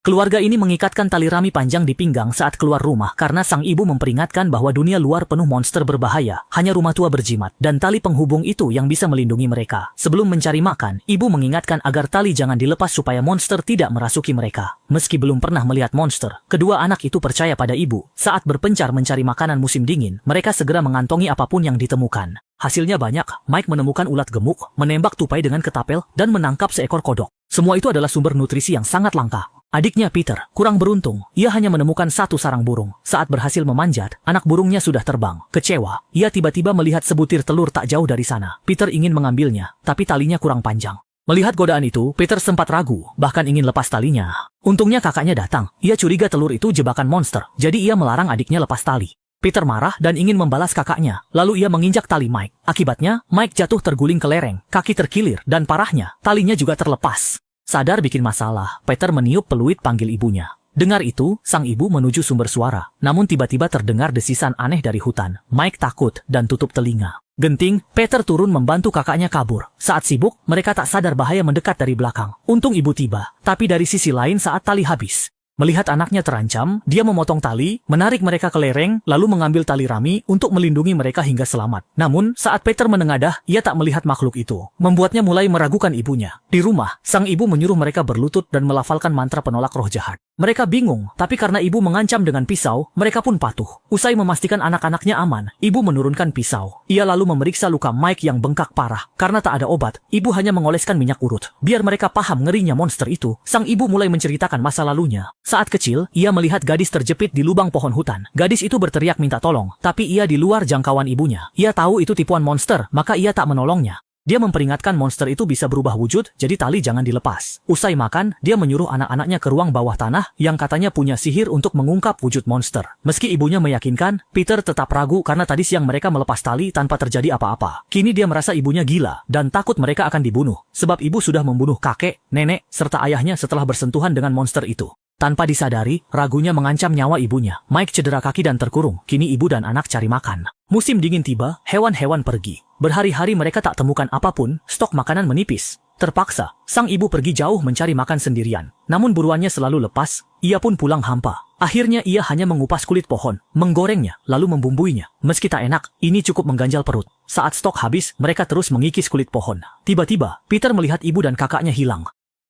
Keluarga ini mengikatkan tali rami panjang di pinggang saat keluar rumah karena sang ibu memperingatkan bahwa dunia luar penuh monster berbahaya, hanya rumah tua berjimat dan tali penghubung itu yang bisa melindungi mereka. Sebelum mencari makan, ibu mengingatkan agar tali jangan dilepas supaya monster tidak merasuki mereka. Meski belum pernah melihat monster, kedua anak itu percaya pada ibu. Saat berpencar mencari makanan musim dingin, mereka segera mengantongi apapun yang ditemukan. Hasilnya banyak. Mike menemukan ulat gemuk, menembak tupai dengan ketapel, dan menangkap seekor kodok. Semua itu adalah sumber nutrisi yang sangat langka. Adiknya Peter kurang beruntung, ia hanya menemukan satu sarang burung. Saat berhasil memanjat, anak burungnya sudah terbang. Kecewa, ia tiba-tiba melihat sebutir telur tak jauh dari sana. Peter ingin mengambilnya, tapi talinya kurang panjang. Melihat godaan itu, Peter sempat ragu, bahkan ingin lepas talinya. Untungnya kakaknya datang, ia curiga telur itu jebakan monster, jadi ia melarang adiknya lepas tali. Peter marah dan ingin membalas kakaknya, lalu ia menginjak tali Mike. Akibatnya, Mike jatuh terguling ke lereng, kaki terkilir, dan parahnya, talinya juga terlepas. Sadar bikin masalah, Peter meniup peluit panggil ibunya. Dengar itu, sang ibu menuju sumber suara. Namun tiba-tiba terdengar desisan aneh dari hutan. Mike takut dan tutup telinga. Genting, Peter turun membantu kakaknya kabur. Saat sibuk, mereka tak sadar bahaya mendekat dari belakang. Untung ibu tiba, tapi dari sisi lain saat tali habis. Melihat anaknya terancam, dia memotong tali, menarik mereka ke lereng, lalu mengambil tali rami untuk melindungi mereka hingga selamat. Namun, saat Peter menengadah, ia tak melihat makhluk itu. Membuatnya mulai meragukan ibunya. Di rumah, sang ibu menyuruh mereka berlutut dan melafalkan mantra penolak roh jahat. Mereka bingung, tapi karena ibu mengancam dengan pisau, mereka pun patuh. Usai memastikan anak-anaknya aman, ibu menurunkan pisau. Ia lalu memeriksa luka Mike yang bengkak parah. Karena tak ada obat, ibu hanya mengoleskan minyak urut. Biar mereka paham ngerinya monster itu, sang ibu mulai menceritakan masa lalunya. Saat kecil, ia melihat gadis terjepit di lubang pohon hutan. Gadis itu berteriak minta tolong, tapi ia di luar jangkauan ibunya. Ia tahu itu tipuan monster, maka ia tak menolongnya. Dia memperingatkan monster itu bisa berubah wujud, jadi tali jangan dilepas. Usai makan, dia menyuruh anak-anaknya ke ruang bawah tanah yang katanya punya sihir untuk mengungkap wujud monster. Meski ibunya meyakinkan, Peter tetap ragu karena tadi siang mereka melepas tali tanpa terjadi apa-apa. Kini dia merasa ibunya gila dan takut mereka akan dibunuh, sebab ibu sudah membunuh kakek, nenek, serta ayahnya setelah bersentuhan dengan monster itu. Tanpa disadari, ragunya mengancam nyawa ibunya. Mike cedera kaki dan terkurung. Kini ibu dan anak cari makan. Musim dingin tiba, hewan-hewan pergi. Berhari-hari mereka tak temukan apapun, stok makanan menipis. Terpaksa, sang ibu pergi jauh mencari makan sendirian. Namun buruannya selalu lepas, ia pun pulang hampa. Akhirnya ia hanya mengupas kulit pohon, menggorengnya, lalu membumbuinya. Meski tak enak, ini cukup mengganjal perut. Saat stok habis, mereka terus mengikis kulit pohon. Tiba-tiba, Peter melihat ibu dan kakaknya hilang.